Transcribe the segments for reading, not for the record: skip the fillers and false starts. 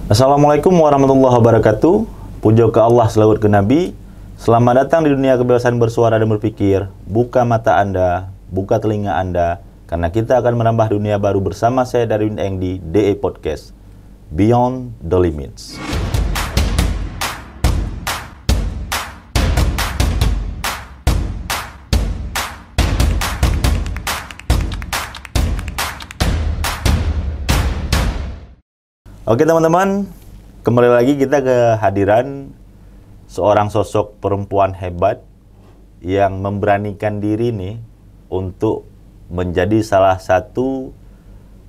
Assalamualaikum warahmatullahi wabarakatuh. Puja ke Allah, selawat ke Nabi. Selamat datang di dunia kebebasan bersuara dan berpikir. Buka mata Anda, buka telinga Anda, karena kita akan menambah dunia baru bersama saya Darwin Eng di DE Podcast, Beyond the Limits. Oke teman-teman, kembali lagi kita kehadiran seorang sosok perempuan hebat yang memberanikan diri nih untuk menjadi salah satu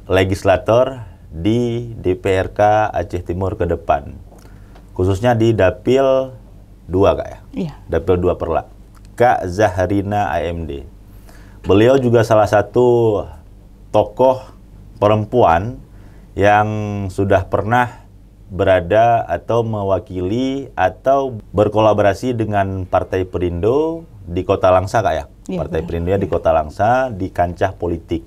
legislator di DPRK Aceh Timur ke depan. Khususnya di Dapil 2 Kak ya? Iya. Dapil 2 Perlak. Kak Zahrina AMD. Beliau juga salah satu tokoh perempuan yang sudah pernah berada atau mewakili atau berkolaborasi dengan Partai Perindo di Kota Langsa Kak ya? Iya, Partai benar. Perindo di Kota Langsa di kancah politik.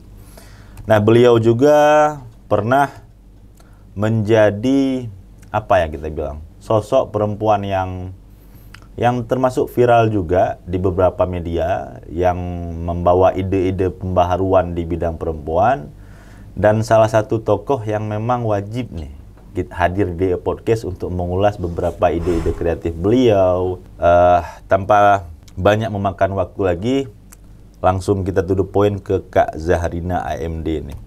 Nah, beliau juga pernah menjadi apa ya kita bilang? Sosok perempuan yang termasuk viral juga di beberapa media yang membawa ide-ide pembaharuan di bidang perempuan. Dan salah satu tokoh yang memang wajib nih hadir di podcast untuk mengulas beberapa ide-ide kreatif beliau. Tanpa banyak memakan waktu lagi, langsung kita to the point ke Kak Zahrina AMD nih.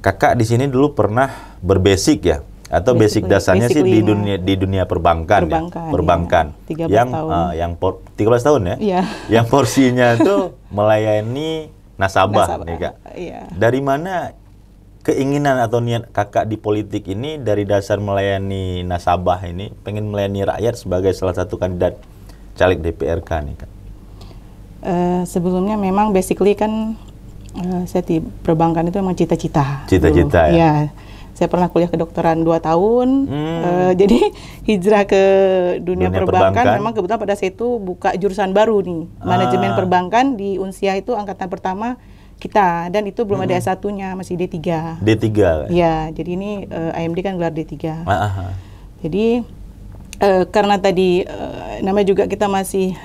Kakak di sini dulu pernah berbasic ya, atau basic dasarnya sih di dunia perbankan ya. Perbankan. Ya. 13 tahun. 13 tahun ya? Iya. Yang porsinya tuh melayani nasabah nih Kak. Iya. Dari mana keinginan atau niat kakak di politik ini dari dasar melayani nasabah ini, pengen melayani rakyat sebagai salah satu kandidat caleg DPRK nih Kak? Sebelumnya memang basically kan saya di perbankan itu memang cita-cita. Cita-cita ya? Iya. Saya pernah kuliah kedokteran 2 tahun, jadi hijrah ke dunia perbankan memang kebetulan pada saat itu buka jurusan baru nih, manajemen perbankan di Unsia itu angkatan pertama kita, dan itu belum ada S1-nya, masih D3. D3 kan? Iya, jadi ini AMD kan gelar D3. Jadi karena tadi namanya juga kita masih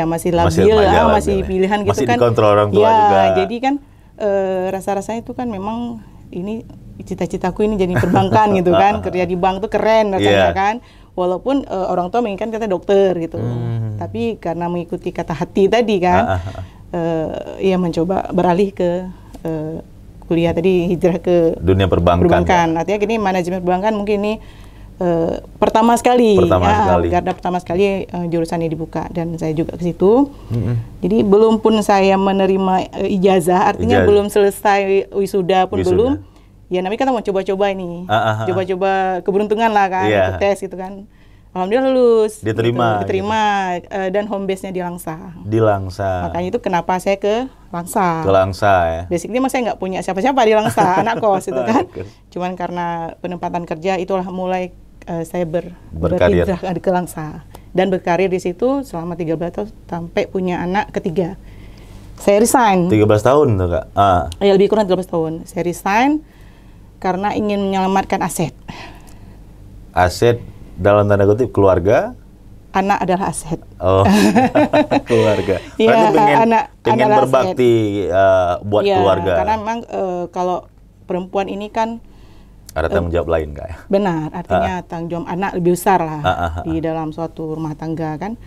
masih labil, masih pilihan gitu masih kan. Masih dikontrol orang tua juga. Jadi kan rasa-rasanya itu kan memang ini cita-citaku ini jadi perbankan gitu kan, kerja di bank tuh keren rasanya kan. Walaupun orang tua menginginkan kita dokter gitu. Tapi karena mengikuti kata hati tadi kan, ya mencoba beralih ke kuliah tadi, hijrah ke dunia perbankan. Artinya gini, manajemen perbankan mungkin ini pertama sekali garda pertama sekali jurusannya dibuka, dan saya juga ke situ. Jadi belum pun saya menerima ijazah, artinya belum selesai wisuda pun belum. Ya namanya kita mau coba-coba ini, coba-coba keberuntungan lah kan, tes gitu kan. Alhamdulillah lulus. Diterima. Gitu. Dan home base-nya di Langsa. Di Langsa. Makanya itu kenapa saya ke Langsa. Ke Langsa ya. Basically saya nggak punya siapa-siapa di Langsa, anak kos itu kan. Cuman karena penempatan kerja itulah mulai saya berhijrah ke Langsa dan berkarir di situ selama 13 tahun sampai punya anak ketiga. Saya resign. 13 tahun tuh Kak? Ya lebih kurang 13 tahun. Saya resign karena ingin menyelamatkan aset. Aset dalam tanda kutip keluarga? Anak adalah aset. Oh, keluarga. Berarti pengen berbakti buat keluarga. Karena memang kalau perempuan ini kan ada tanggung jawab lain Kak ya? Benar, artinya tanggung jawab anak lebih besar lah di dalam suatu rumah tangga kan.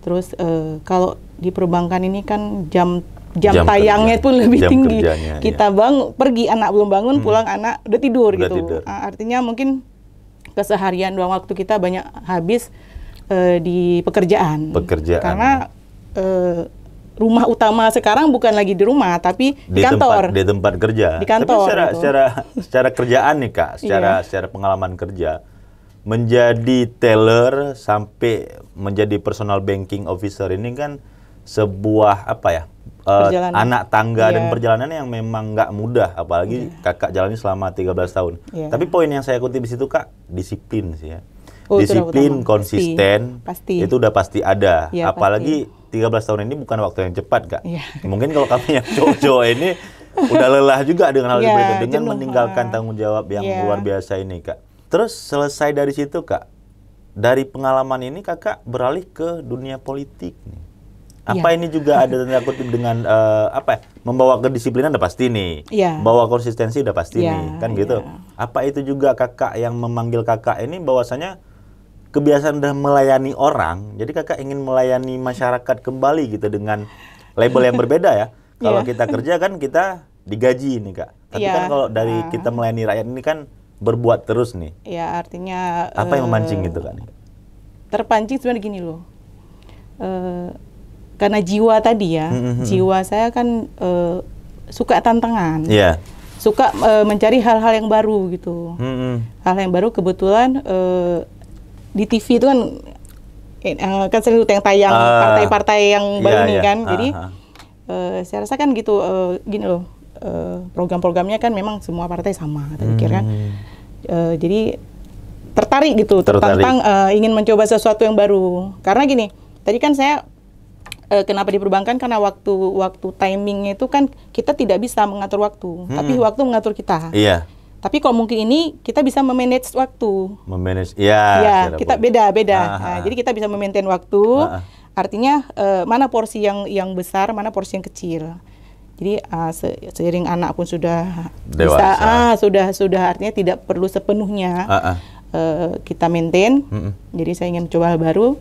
Terus kalau di perbankan ini kan jam tayangnya pun lebih tinggi. Kita pergi anak belum bangun, pulang anak udah tidur gitu. Artinya mungkin keseharian doang waktu kita banyak habis di pekerjaan. Karena rumah utama sekarang bukan lagi di rumah, tapi di kantor. Di tempat kerja. Di kantor. Tapi secara kerjaan nih Kak, secara pengalaman kerja, menjadi teller sampai menjadi personal banking officer ini kan sebuah anak tangga dan perjalanan yang memang nggak mudah, apalagi kakak jalani selama 13 tahun. Tapi poin yang saya kutip di situ Kak, disiplin sih ya. Disiplin, konsisten, pasti. Itu udah pasti ada. Ya, apalagi 13 tahun ini bukan waktu yang cepat Kak. Mungkin kalau kami yang cowok-cowok ini udah lelah juga dengan hal seperti itu, dengan meninggalkan tanggung jawab yang luar biasa ini Kak. Terus selesai dari situ Kak, dari pengalaman ini Kakak beralih ke dunia politik nih. Apa ini juga ada tanda kutip dengan membawa kedisiplinan udah pasti nih, bawa konsistensi udah pasti nih, kan gitu. Apa itu juga Kakak yang memanggil Kakak ini bahwasanya kebiasaan udah melayani orang, jadi Kakak ingin melayani masyarakat kembali gitu dengan label yang berbeda ya. Kalau kita kerja kan kita digaji nih Kak, tapi kan kalau dari kita melayani rakyat ini kan berbuat terus nih. Ya artinya. Apa yang memancing gitu kan? Terpancing sebenarnya gini loh. Karena jiwa tadi ya, jiwa saya kan suka tantangan, suka mencari hal-hal yang baru gitu. Hal yang baru kebetulan di TV itu kan sering tayang partai-partai yang baru ini kan. Jadi saya rasa kan gitu, gini loh, program-programnya kan memang semua partai sama, saya pikir kan. Jadi tertarik gitu, tertantang ingin mencoba sesuatu yang baru. Karena gini, tadi kan saya kenapa di perbankan, karena waktu timingnya itu kan kita tidak bisa mengatur waktu, tapi waktu mengatur kita. Iya. Tapi kalau mungkin ini kita bisa memanage waktu. Ya, kita beda-beda. Nah, jadi kita bisa memaintain waktu. Artinya mana porsi yang besar, mana porsi yang kecil. Jadi seiring anak pun sudah dewasa. sudah artinya tidak perlu sepenuhnya kita maintain. Jadi saya ingin coba hal baru.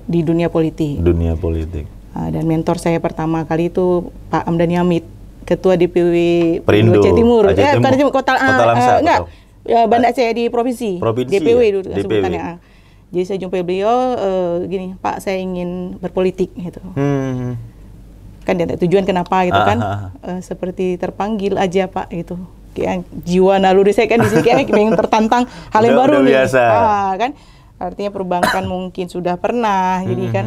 Di dunia politik. Dan mentor saya pertama kali itu Pak Amdani Hamid, Ketua DPW Perindo Aceh Timur. Kota Langsa. Banda Aceh di provinsi DPW ya? dulu sebutannya. Jadi saya jumpa beliau, gini, Pak, saya ingin berpolitik gitu. Kan ada tujuan kenapa gitu kan? Seperti terpanggil aja Pak gitu. Kayak jiwa naluri saya kan di sini kayak ingin tertantang hal yang baru nih. Kan? Artinya perbankan mungkin sudah pernah, jadi kan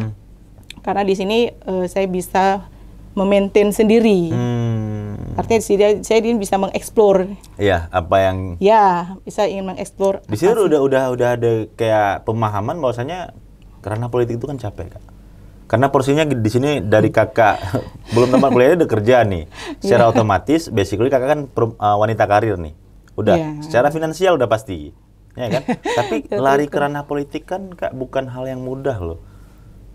karena di sini saya bisa memaintain sendiri. Artinya di sini saya bisa mengeksplor. Iya, apa yang? Ya, bisa ingin mengeksplor. Di sini udah ada kayak pemahaman bahwasanya karena politik itu kan capek Kak. Karena porsinya di sini dari Kakak belum tempat kuliahnya udah kerja nih, secara otomatis, basically Kakak kan wanita karir nih, udah secara finansial udah pasti. Ya kan? Tapi lari ke ranah politik kan Kak bukan hal yang mudah loh.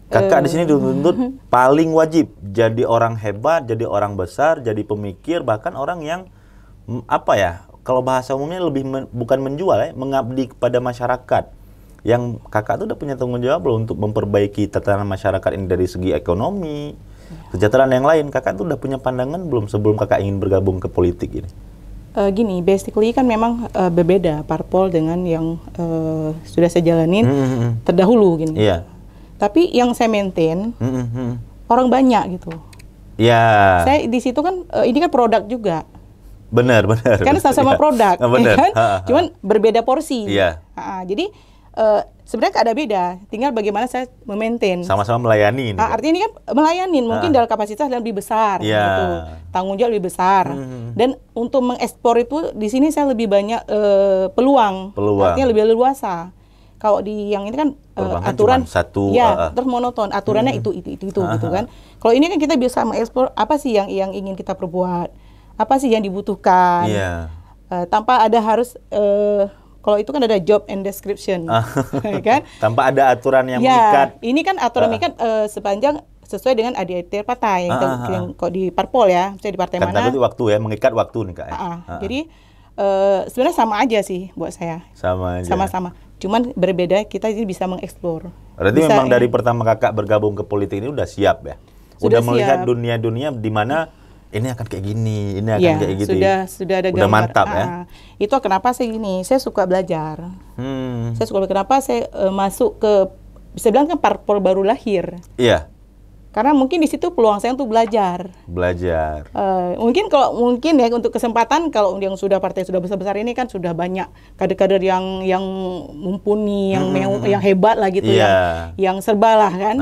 Kakak di sini dituntut paling wajib jadi orang hebat, jadi orang besar, jadi pemikir, bahkan orang yang kalau bahasa umumnya lebih bukan menjual ya, mengabdi kepada masyarakat. Yang Kakak tuh udah punya tanggung jawab loh untuk memperbaiki tatanan masyarakat ini dari segi ekonomi, kesejahteraan yang lain. Kakak tuh udah punya pandangan belum sebelum Kakak ingin bergabung ke politik ini? Gini, basically kan memang berbeda parpol dengan yang sudah saya jalanin terdahulu gini. Tapi yang saya maintain orang banyak gitu. Saya di situ kan ini kan produk juga. Benar. Kan sama-sama produk, kan? Cuman berbeda porsi. Jadi sebenarnya ada beda, tinggal bagaimana saya memaintain. Sama-sama melayani ini. Artinya ini kan melayani, mungkin dalam kapasitas yang lebih besar, gitu. Tanggung jawab lebih besar. Dan untuk mengekspor itu di sini saya lebih banyak peluang. Artinya lebih leluasa. Kalau di yang ini kan aturan satu, terus monoton, aturannya itu gitu kan. Kalau ini kan kita bisa mengekspor apa sih yang ingin kita perbuat, apa sih yang dibutuhkan, tanpa ada harus kalau itu kan ada job and description, kan? Tanpa ada aturan yang mengikat. Ini kan aturan mengikat sepanjang sesuai dengan ADART partai yang kok di parpol ya, saya di partai mana? Tapi waktu ya, mengikat waktu nih Kak. Jadi sebenarnya sama aja sih buat saya. Sama-sama. Cuman berbeda, kita jadi bisa mengeksplor. Berarti memang dari pertama Kakak bergabung ke politik ini udah siap ya? Udah melihat dunia-dunia di mana ini akan kayak gini, ini akan kayak gitu. Sudah ada gambar. Udah mantap ya. Itu kenapa saya gini, saya suka belajar. Saya suka kenapa saya masuk ke, bisa bilang kan parpol baru lahir. Iya. Karena mungkin di situ peluang saya untuk belajar. Mungkin ya untuk kesempatan, kalau yang sudah partai sudah besar-besar ini kan sudah banyak kader-kader yang mumpuni, yang hebat lah gitu, yang serba lah kan.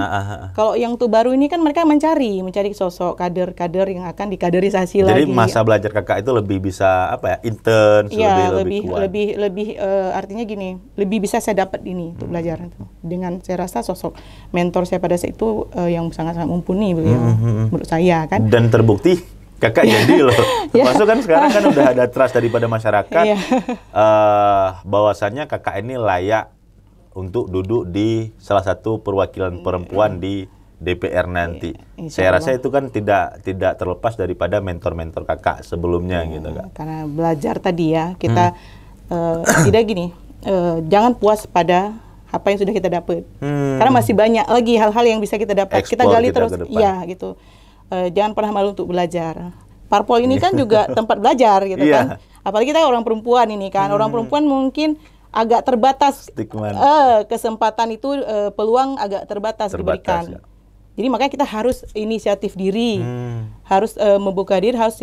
Kalau yang tuh baru ini kan mereka mencari sosok kader-kader yang akan dikaderisasi lagi. Jadi masa belajar Kakak itu lebih bisa intens, lebih kuat. Lebih artinya gini, lebih bisa saya dapat ini untuk belajar dengan saya rasa sosok mentor saya pada saat itu yang sangat mumpuni beliau menurut saya kan. Dan terbukti kakak jadi loh. Termasuk kan sekarang kan udah ada trust daripada masyarakat bahwasannya kakak ini layak untuk duduk di salah satu perwakilan perempuan di DPR nanti. Saya rasa itu kan tidak terlepas daripada mentor-mentor kakak sebelumnya gitu kak. Karena belajar tadi ya kita tidak gini, jangan puas pada apa yang sudah kita dapat. Karena masih banyak lagi hal-hal yang bisa kita dapat. Kita gali terus, iya gitu. Jangan pernah malu untuk belajar. Parpol ini kan juga tempat belajar gitu kan. Apalagi kita orang perempuan ini kan. Orang perempuan mungkin agak terbatas kesempatan itu, peluang agak terbatas diberikan. Ya. Jadi makanya kita harus inisiatif diri, harus membuka diri, harus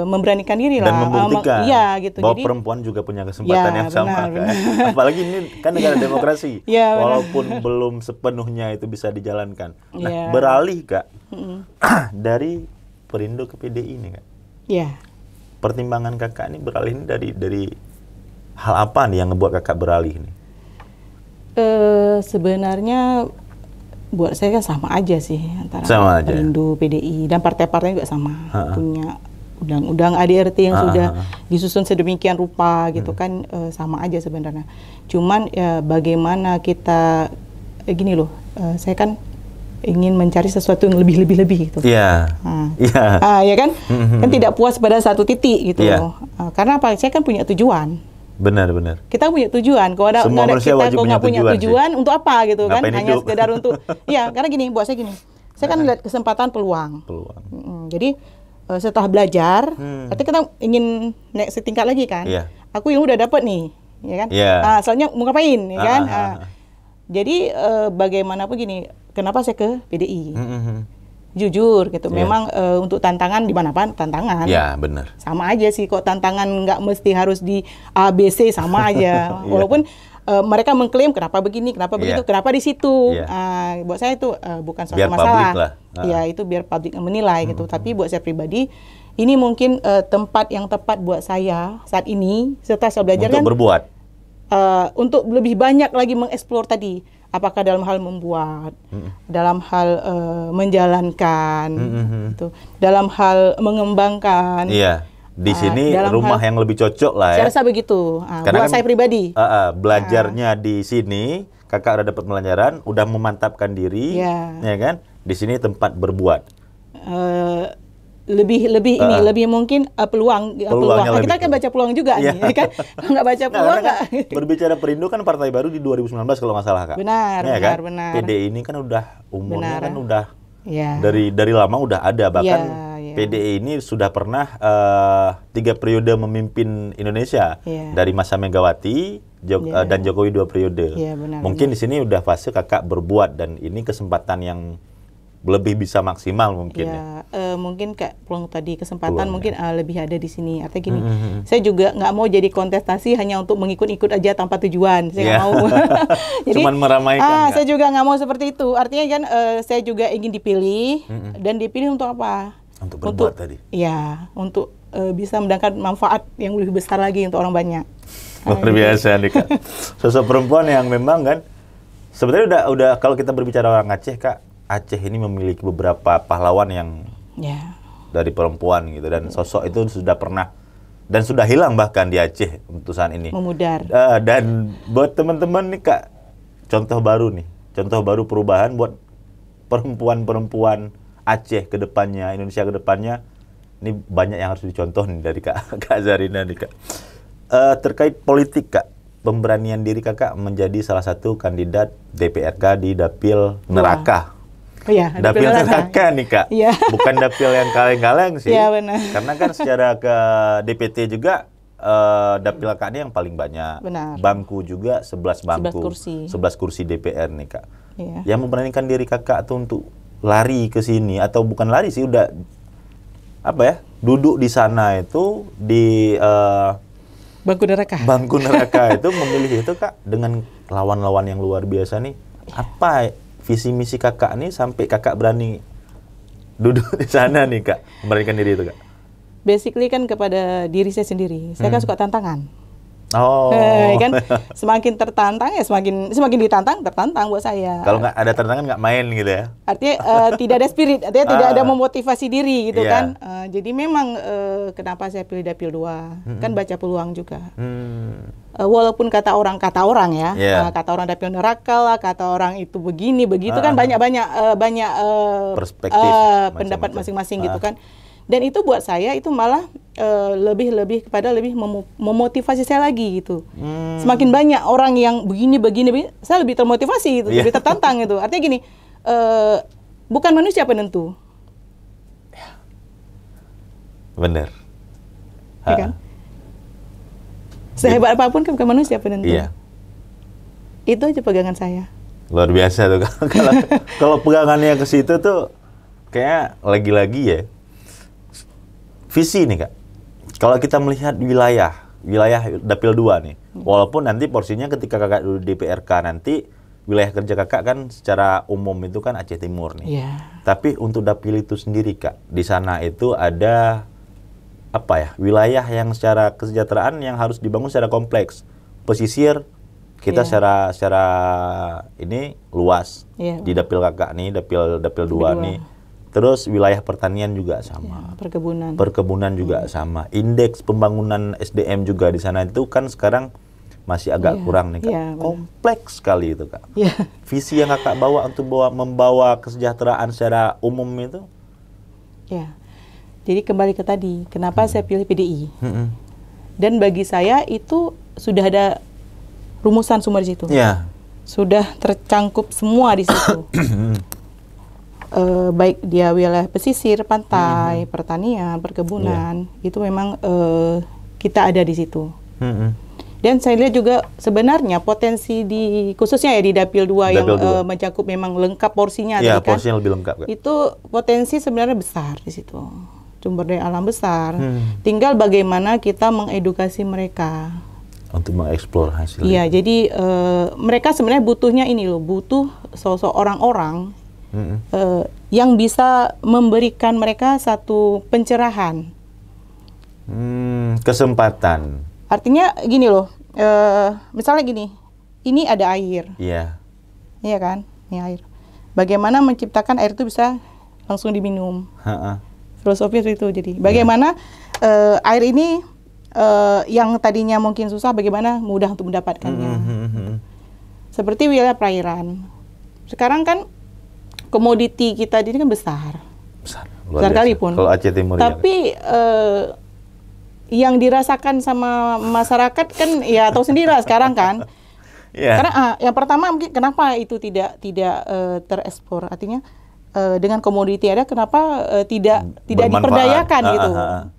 memberanikan diri dan lah, membuktikan gitu. bahwa Jadi, perempuan juga punya kesempatan yang sama. Kan? Apalagi ini kan negara demokrasi, walaupun belum sepenuhnya itu bisa dijalankan. Nah, beralih kak dari Perindo ke PDI ini kak. Pertimbangan kakak ini beralih ini dari hal apa nih yang ngebuat kakak beralih ini? Sebenarnya buat saya kan sama aja sih antara Perindo, PDI dan partai-partai juga sama. Punya undang-undang ADRT yang sudah disusun sedemikian rupa gitu kan, sama aja sebenarnya. Cuman ya bagaimana kita gini loh, saya kan ingin mencari sesuatu yang lebih gitu. Ya kan? Kan tidak puas pada satu titik gitu loh. Karena apa? Saya kan punya tujuan. Benar. Kita punya tujuan. Kalau kita nggak punya tujuan untuk apa gitu kan? Hanya sekedar untuk, karena gini, buat saya gini. Saya kan lihat kesempatan peluang. Jadi setelah belajar, artinya kita ingin naik setingkat lagi kan? Aku yang udah dapat nih, ya kan? Soalnya mau ngapain, ya kan? Jadi bagaimanapun gini, kenapa saya ke PDI? Jujur gitu, memang untuk tantangan di mana-mana tantangan. Benar. Sama aja sih, kok tantangan nggak mesti harus di A, B, C, sama aja. Walaupun mereka mengklaim kenapa begini, kenapa begitu, kenapa di situ. Buat saya itu bukan suatu masalah. Itu biar publik menilai gitu. Tapi buat saya pribadi, ini mungkin tempat yang tepat buat saya saat ini, setelah saya belajar untuk berbuat. Untuk lebih banyak lagi mengeksplor tadi. Apakah dalam hal membuat, dalam hal menjalankan, gitu, dalam hal mengembangkan. Di sini rumah yang lebih cocok lah ya. Saya rasa begitu. Buat saya pribadi. Belajarnya di sini, kakak udah dapat pelajaran, udah memantapkan diri, ya kan? Di sini tempat berbuat. Lebih mungkin peluang. Kita kan baca peluang juga nih, kan? Nggak baca peluang nggak. Berbicara Perindo kan partai baru di 2019 kalau nggak salah kak. Benar. PDI ini kan udah umurnya kan udah dari lama udah ada, bahkan PDI ini sudah pernah 3 periode memimpin Indonesia dari masa Megawati dan Jokowi 2 periode. Mungkin di sini udah fase kakak berbuat dan ini kesempatan yang lebih bisa maksimal mungkin mungkin kayak peluang tadi kesempatan mungkin lebih ada di sini. Artinya gini, saya juga nggak mau jadi kontestasi hanya untuk mengikut-ikut aja tanpa tujuan. Saya nggak mau. Jadi cuman meramaikan. Saya juga nggak mau seperti itu. Artinya kan saya juga ingin dipilih dan dipilih untuk apa? Untuk berbuat tadi. Untuk bisa mendatangkan manfaat yang lebih besar lagi untuk orang banyak. Luar biasa nih kak. Sosok perempuan yang memang kan sebenarnya udah kalau kita berbicara orang Aceh kak, Aceh ini memiliki beberapa pahlawan yang dari perempuan gitu, dan sosok itu sudah pernah dan sudah hilang bahkan di Aceh untuk saat ini. Memudar. Dan buat teman-teman nih kak, contoh baru perubahan buat perempuan-perempuan Aceh ke depannya, Indonesia ke depannya. Ini banyak yang harus dicontoh nih dari Kak Zarina nih kak. Terkait politik kak, pemberanian diri kakak menjadi salah satu kandidat DPRK di Dapil Neraka. Dapil neraka nih kak, bukan dapil yang kaleng-kaleng sih. Benar. Karena kan secara ke DPT juga dapil kakak ini yang paling banyak. Benar. Bangku juga 11 bangku, 11 kursi DPR nih kak. Yang memberanikan diri kakak tuh untuk lari ke sini, atau bukan lari sih, udah duduk di sana itu di bangku neraka. Bangku neraka itu memilih itu kak dengan lawan-lawan yang luar biasa nih. Apa visi misi kakak nih sampai kakak berani duduk di sana nih kak, memberanikan diri itu kak? Basically kan kepada diri saya sendiri. Saya kan suka tantangan. Kan semakin tertantang ya semakin tertantang buat saya. Kalau nggak ada tantangan nggak main gitu ya. Artinya tidak ada spirit, artinya tidak ada memotivasi diri gitu kan. Jadi memang kenapa saya pilih Dapil 2? Kan baca peluang juga. Walaupun kata orang ya, kata orang Dapil neraka lah, kata orang itu begini begitu kan banyak perspektif pendapat masing-masing gitu kan. Dan itu buat saya itu malah lebih kepada memotivasi saya lagi gitu. Semakin banyak orang yang begini, saya lebih termotivasi gitu, lebih tertantang gitu. Artinya gini, bukan manusia penentu. Bener. Ya kan? Sehebat apapun kan bukan manusia penentu. Iya. Itu aja pegangan saya. Luar biasa tuh. Kalau pegangannya ke situ tuh kayak lagi-lagi ya. Visi nih Kak, kalau kita melihat wilayah Dapil 2 nih, walaupun nanti porsinya ketika Kakak dulu di PRK nanti, wilayah kerja Kakak kan secara umum itu kan Aceh Timur nih. Tapi untuk Dapil itu sendiri Kak, di sana itu ada apa ya, wilayah yang secara kesejahteraan yang harus dibangun secara kompleks. Pesisir, kita secara ini luas. Di Dapil Kakak nih, Dapil 2 nih. Terus wilayah pertanian juga sama. Perkebunan juga sama. Indeks pembangunan SDM juga di sana itu kan sekarang masih agak kurang nih Kak. Kompleks sekali itu Kak. Visi yang Kakak bawa untuk membawa kesejahteraan secara umum itu? Jadi kembali ke tadi, kenapa saya pilih PDI? Dan bagi saya itu sudah ada rumusan semua di situ. Sudah tercangkup semua di situ. Baik dia wilayah pesisir, pantai, pertanian, perkebunan, itu memang kita ada di situ. Dan saya lihat juga sebenarnya potensi khususnya ya di Dapil 2 yang mencakup memang lengkap porsinya. Porsinya lebih lengkap. Itu potensi sebenarnya besar di situ. Sumber daya alam besar. Tinggal bagaimana kita mengedukasi mereka. Untuk mengeksplor hasilnya. Jadi mereka sebenarnya butuhnya ini loh, butuh sosok orang-orang yang bisa memberikan mereka satu pencerahan, kesempatan. Artinya gini loh, misalnya gini, ini ada air, iya kan, ini air. Bagaimana menciptakan air itu bisa langsung diminum? Filosofi itu. Jadi bagaimana air ini yang tadinya mungkin susah, bagaimana mudah untuk mendapatkannya? Seperti wilayah perairan. Sekarang kan komoditi kita ini kan besar kali pun. Kalau Aceh Timur. Tapi yang dirasakan sama masyarakat kan ya tahu sendiri lah sekarang kan. Karena yang pertama mungkin kenapa itu tidak terekspor, artinya dengan komoditi ada kenapa tidak diperdayakan gitu.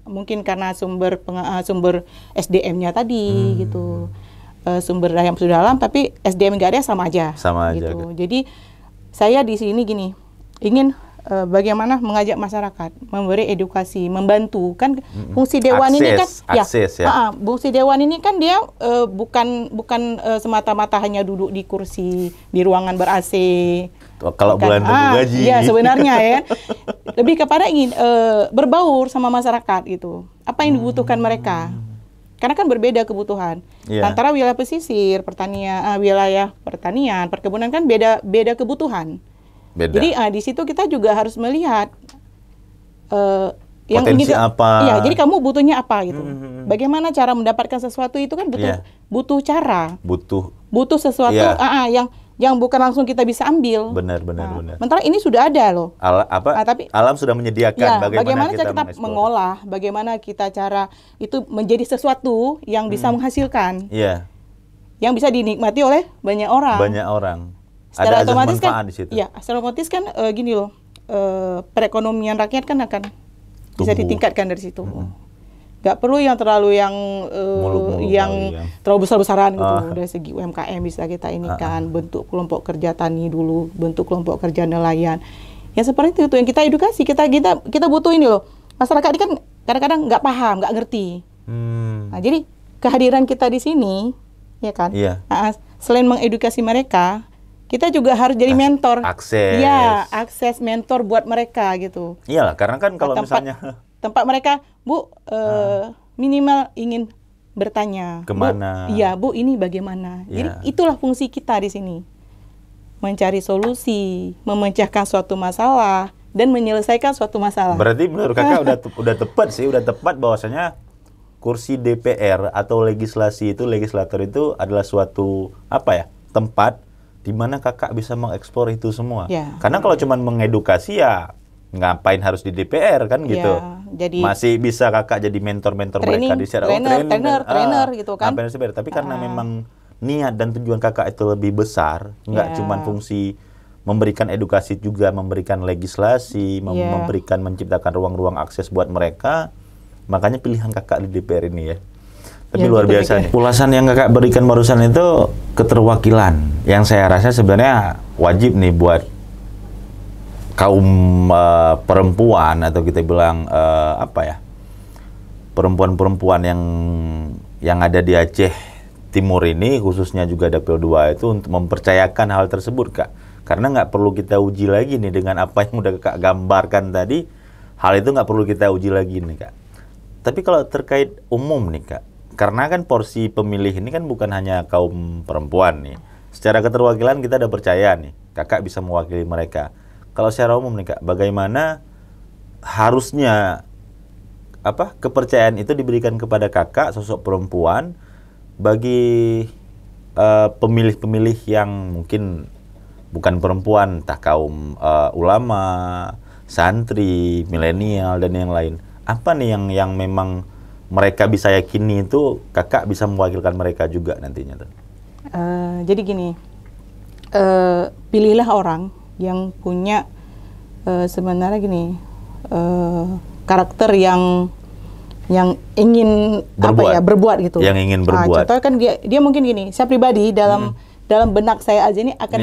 Mungkin karena sumber SDM-nya tadi gitu. Sumber daya yang sudah alam tapi SDM nggak ada sama aja gitu. Jadi saya di sini gini, ingin bagaimana mengajak masyarakat, memberi edukasi, membantu kan fungsi dewan ini kan fungsi dewan ini kan dia bukan semata-mata hanya duduk di kursi di ruangan ber-AC. Kalau bulan tunggu gaji. Iya sebenarnya ya. Lebih kepada ingin berbaur sama masyarakat gitu. Apa yang dibutuhkan mereka? Karena kan berbeda kebutuhan. Antara wilayah pesisir, wilayah pertanian, perkebunan kan beda kebutuhan. Jadi di situ kita juga harus melihat yang potensi apa. Jadi kamu butuhnya apa gitu. Bagaimana cara mendapatkan sesuatu itu kan butuh cara. Butuh sesuatu yang bukan langsung kita bisa ambil. Benar. Sementara ini sudah ada loh. Tapi alam sudah menyediakan bagaimana cara kita mengolah, bagaimana kita cara itu menjadi sesuatu yang bisa menghasilkan. Yang bisa dinikmati oleh banyak orang. Secara ada otomatis manfaat di situ. Secara otomatis kan gini loh. Perekonomian rakyat kan akan bisa ditingkatkan dari situ. Nggak perlu yang terlalu terlalu besar-besaran gitu. Dari segi UMKM bisa kita ini kan bentuk kelompok kerja tani dulu, bentuk kelompok kerja nelayan. Ya seperti itu yang kita edukasi, kita butuh ini loh. Masyarakat ini kan kadang-kadang nggak paham, nggak ngerti. Nah, jadi kehadiran kita di sini, ya kan? Selain mengedukasi mereka, kita juga harus jadi mentor. Akses mentor buat mereka gitu. Iyalah, karena kan kalau misalnya tempat mereka, Bu, minimal ingin bertanya. Kemana? Bu, ini bagaimana? Jadi itulah fungsi kita di sini. Mencari solusi, memecahkan suatu masalah, dan menyelesaikan suatu masalah. Berarti menurut kakak udah tepat sih, udah tepat bahwasanya kursi DPR atau legislator itu adalah suatu tempat di mana kakak bisa mengeksplor itu semua. Karena kalau cuma mengedukasi ya ngapain harus di DPR kan gitu. Jadi masih bisa kakak jadi mentor-mentor mereka di secara trainer gitu kan. Tapi karena memang niat dan tujuan kakak itu lebih besar, nggak cuma fungsi memberikan edukasi, juga memberikan legislasi, memberikan, menciptakan ruang-ruang akses buat mereka. Makanya pilihan kakak di DPR ini ya. Tapi luar biasa nih. Ulasan yang kakak berikan barusan itu keterwakilan, yang saya rasa sebenarnya wajib nih buat kaum perempuan, atau kita bilang perempuan-perempuan yang ada di Aceh Timur ini, khususnya juga Dapil 2 itu, untuk mempercayakan hal tersebut, Kak. Karena nggak perlu kita uji lagi nih dengan apa yang udah Kak gambarkan tadi. Hal itu nggak perlu kita uji lagi nih, Kak. Tapi kalau terkait umum nih, Kak, karena kan porsi pemilih ini kan bukan hanya kaum perempuan nih. Secara keterwakilan kita udah percaya nih, Kakak bisa mewakili mereka. Kalau secara umum nih, Kak, bagaimana harusnya kepercayaan itu diberikan kepada Kakak, sosok perempuan, bagi pemilih-pemilih yang mungkin bukan perempuan, entah kaum ulama, santri, milenial, dan yang lain. Apa nih yang memang mereka bisa yakini itu kakak bisa mewakilkan mereka juga nantinya tuh? Jadi gini, pilihlah orang yang punya sebenarnya gini, karakter yang ingin berbuat gitu. Yang ingin berbuat. Contohnya kan dia mungkin gini, saya pribadi dalam benak saya aja ini akan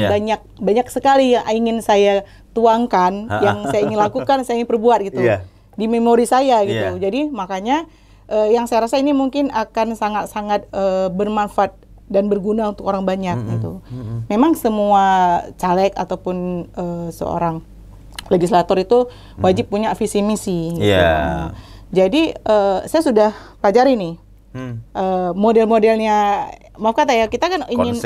banyak sekali yang ingin saya tuangkan, yang saya ingin lakukan, saya ingin perbuat gitu. Di memori saya gitu. Jadi makanya yang saya rasa ini mungkin akan sangat-sangat bermanfaat dan berguna untuk orang banyak gitu. Memang semua caleg ataupun seorang legislator itu wajib punya visi misi. Gitu. Jadi saya sudah pelajari nih model-modelnya. Maaf kata ya, kita kan ingin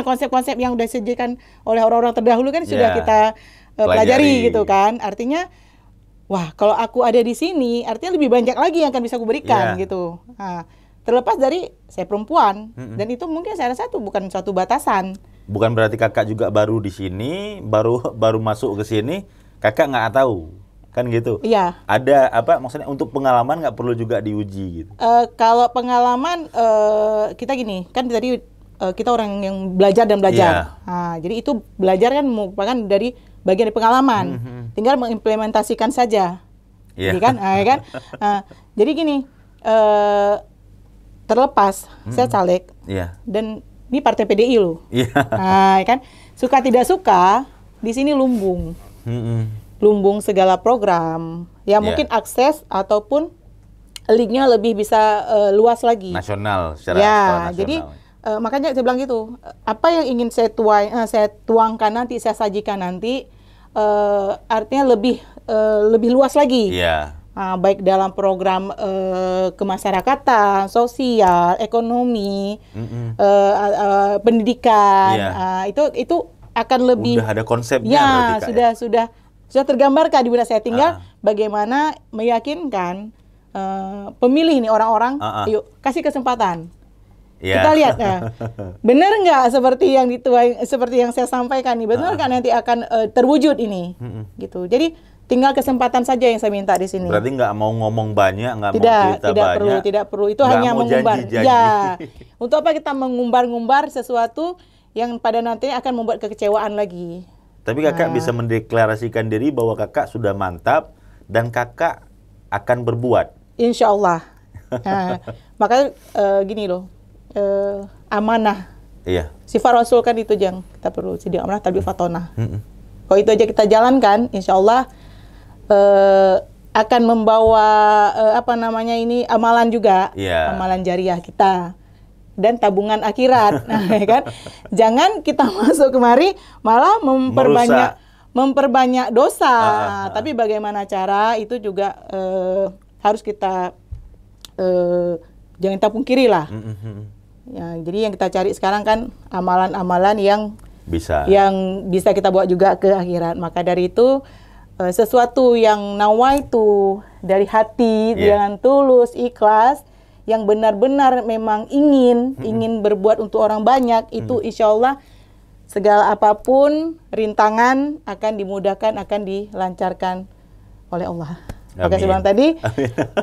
konsep-konsep yang sudah disediakan oleh orang-orang terdahulu kan sudah kita pelajari gitu kan. Artinya, wah kalau aku ada di sini, artinya lebih banyak lagi yang akan bisa aku berikan gitu. Terlepas dari saya perempuan, dan itu mungkin saya rasa itu bukan suatu batasan. Bukan berarti kakak juga baru di sini, baru masuk ke sini, kakak nggak tahu. Kan gitu. Ada maksudnya untuk pengalaman nggak perlu juga diuji gitu. Kalau pengalaman kita gini, kan tadi kita orang yang belajar dan belajar. Jadi itu belajar kan merupakan dari bagian dari pengalaman. Tinggal mengimplementasikan saja. Jadi kan, jadi gini, terlepas saya caleg dan ini partai PDI loh. Kan suka tidak suka di sini lumbung. Lumbung segala program, mungkin akses ataupun linknya lebih bisa luas lagi. Nasional, secara nasional. Jadi makanya saya bilang gitu, apa yang ingin saya tuangkan nanti, saya sajikan nanti, artinya lebih luas lagi. Baik dalam program kemasyarakatan, sosial, ekonomi, pendidikan, itu akan lebih. Udah ada konsepnya berarti, sudah tergambarkan di benak saya. Tinggal bagaimana meyakinkan pemilih nih orang-orang, yuk kasih kesempatan. Kita lihat, benar nggak seperti yang saya sampaikan nih, benar nggak nanti akan terwujud ini, gitu. Jadi tinggal kesempatan saja yang saya minta di sini. Berarti nggak mau ngomong banyak, nggak mau cerita banyak. Tidak perlu. Itu hanya mengumbar. Untuk apa kita mengumbar-ngumbar sesuatu yang pada nantinya akan membuat kekecewaan lagi. Tapi kakak bisa mendeklarasikan diri bahwa kakak sudah mantap dan kakak akan berbuat. Insya Allah. Makanya gini loh, amanah. Sifat Rasul kan itu yang kita perlu, sidik amanah, tabi fatonah. Kalau itu aja kita jalankan, insya Allah akan membawa amalan juga, amalan jariah kita. Dan tabungan akhirat, kan? Jangan kita masuk kemari malah memperbanyak dosa. Tapi bagaimana cara itu juga harus kita jangan kita pungkiri lah. Ya, jadi yang kita cari sekarang kan amalan-amalan yang bisa kita bawa juga ke akhirat. Maka dari itu sesuatu yang nawaitu dari hati, dengan tulus, ikhlas, yang benar-benar memang ingin berbuat untuk orang banyak, itu insya Allah segala apapun rintangan akan dimudahkan, akan dilancarkan oleh Allah. Maka sebelum tadi,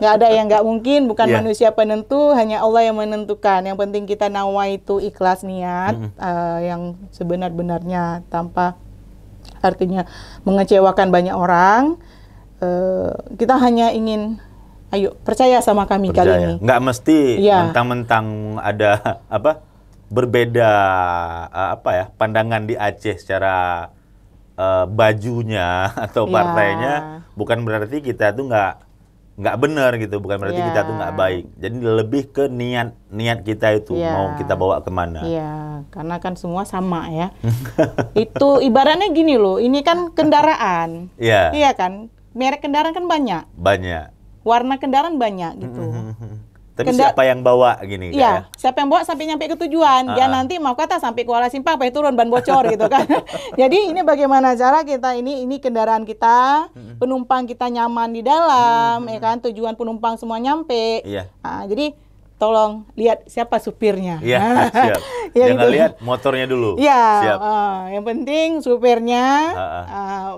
nggak ada yang nggak mungkin, bukan manusia penentu, hanya Allah yang menentukan. Yang penting kita nawaitu ikhlas niat, yang sebenar-benarnya tanpa artinya mengecewakan banyak orang. Kita hanya ingin, ayo percaya sama kami kali ini. Nggak mesti mentang-mentang ada berbeda pandangan di Aceh secara bajunya atau partainya, bukan berarti kita tuh nggak benar gitu, bukan berarti kita tuh nggak baik. Jadi lebih ke niat kita itu mau kita bawa kemana. Iya, karena kan semua sama ya. Itu ibaratnya gini loh, ini kan kendaraan. Iya kan, merek kendaraan kan banyak. Warna kendaraan banyak gitu. Tapi siapa yang bawa gini? Iya, siapa yang bawa sampai nyampe ke tujuan. Dia nanti mau kata sampai Kuala Simpang, sampai turun ban bocor gitu kan. Jadi ini bagaimana cara kita ini kendaraan kita, penumpang kita nyaman di dalam, ya kan, tujuan penumpang semua nyampe. Jadi tolong lihat siapa supirnya. Siap. Jangan lihat motornya dulu. Siap. Yang penting supirnya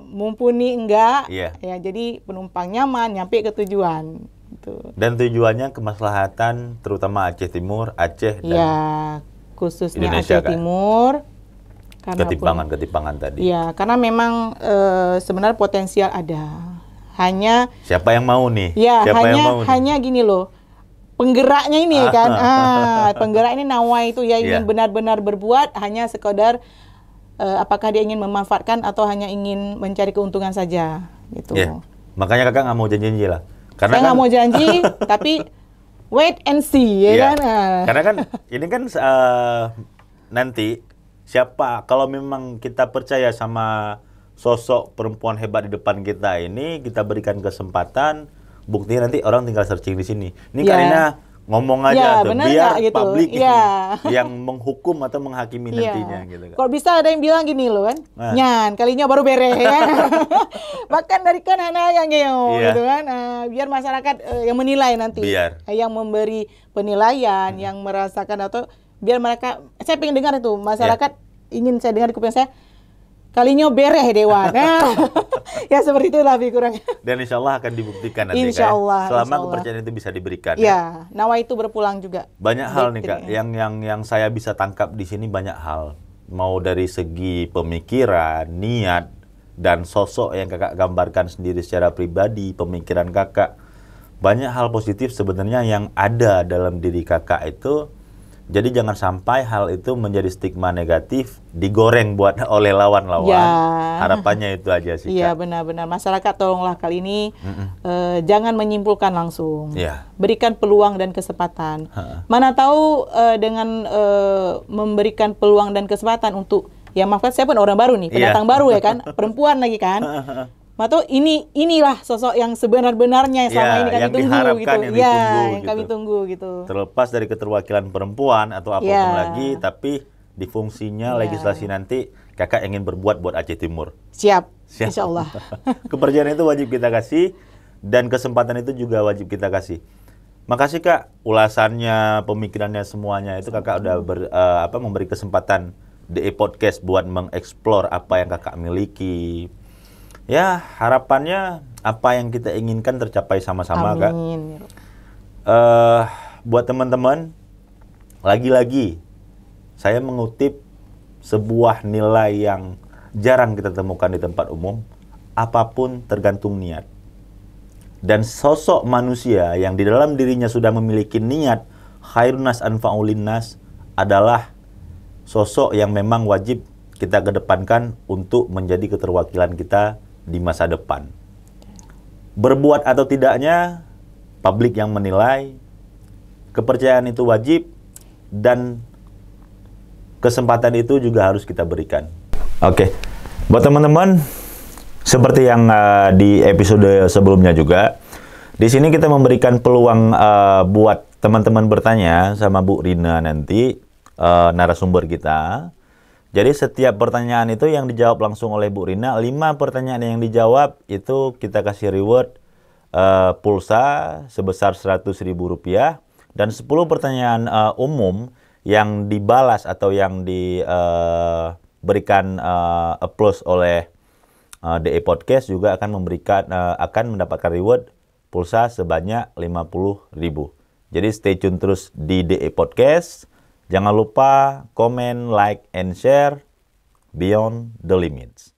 mumpuni enggak. Ya, jadi penumpang nyaman nyampe ke tujuan. Dan tujuannya kemaslahatan terutama Aceh Timur, Aceh dan khususnya Indonesia, Aceh Timur. Ketimpangan tadi. Iya, karena memang sebenarnya potensial ada. Hanya siapa yang mau nih? Hanya gini loh. Penggeraknya ini kan. Penggerak ini nawai itu ingin benar-benar berbuat, hanya sekadar apakah dia ingin memanfaatkan atau hanya ingin mencari keuntungan saja gitu. Makanya kakak nggak mau janji lah. Karena saya nggak mau janji, tapi wait and see, kan? Karena kan ini kan nanti siapa, kalau memang kita percaya sama sosok perempuan hebat di depan kita ini, kita berikan kesempatan, buktinya nanti orang tinggal searching di sini. Ini Karina ngomong aja tuh, biar gitu. publik yang menghukum atau menghakimi nantinya gitu kan. Kalau bisa ada yang bilang gini loh kan, nyan kalinya baru beres kan. Bahkan dari kan yang gitu kan, biar masyarakat yang menilai nanti, yang memberi penilaian, yang merasakan atau biar mereka, saya pengen dengar itu masyarakat ingin saya dengar di kuping saya, kalinya beres Dewan. Ya seperti itulah kurangnya. Dan insya Allah akan dibuktikan nanti insya Allah, selama kepercayaan itu bisa diberikan. Nawa itu berpulang juga. Banyak hal nih Kak, yang saya bisa tangkap di sini banyak hal. Mau dari segi pemikiran, niat, dan sosok yang kakak gambarkan sendiri secara pribadi, pemikiran kakak. Banyak hal positif sebenarnya yang ada dalam diri kakak itu. Jadi jangan sampai hal itu menjadi stigma negatif, digoreng oleh lawan-lawan. Harapannya itu aja sih. Iya, benar-benar. Masyarakat tolonglah kali ini jangan menyimpulkan langsung. Berikan peluang dan kesempatan. Mana tahu dengan memberikan peluang dan kesempatan untuk, ya maafkan saya pun orang baru nih, pendatang baru ya kan, perempuan lagi kan. Atau inilah sosok yang sebenar-benarnya selama ini kami tunggu gitu. Yang kami tunggu gitu. Terlepas dari keterwakilan perempuan atau apapun lagi, tapi di fungsinya legislasi nanti kakak ingin berbuat buat Aceh Timur. Siap. Insya Allah. Kepercayaan itu wajib kita kasih dan kesempatan itu juga wajib kita kasih. Makasih Kak, ulasannya, pemikirannya semuanya itu kakak udah memberi kesempatan DE Podcast buat mengeksplor apa yang kakak miliki. Ya, harapannya apa yang kita inginkan tercapai sama-sama, Kak. Buat teman-teman, lagi-lagi saya mengutip sebuah nilai yang jarang kita temukan di tempat umum. Apapun tergantung niat. Dan sosok manusia yang di dalam dirinya sudah memiliki niat khairun nas anfa'ul linnas adalah sosok yang memang wajib kita kedepankan untuk menjadi keterwakilan kita di masa depan. Berbuat atau tidaknya, publik yang menilai. Kepercayaan itu wajib dan kesempatan itu juga harus kita berikan. Oke, buat teman-teman, seperti yang di episode sebelumnya juga, di sini kita memberikan peluang buat teman-teman bertanya sama Bu Rina nanti, narasumber kita. Jadi setiap pertanyaan itu yang dijawab langsung oleh Bu Rina, 5 pertanyaan yang dijawab itu kita kasih reward pulsa sebesar Rp100.000, dan 10 pertanyaan umum yang dibalas atau yang diberikan applause oleh DE Podcast juga akan mendapatkan reward pulsa sebanyak Rp50.000. Jadi stay tune terus di DE Podcast. Jangan lupa komen, like, and share Beyond the Limits.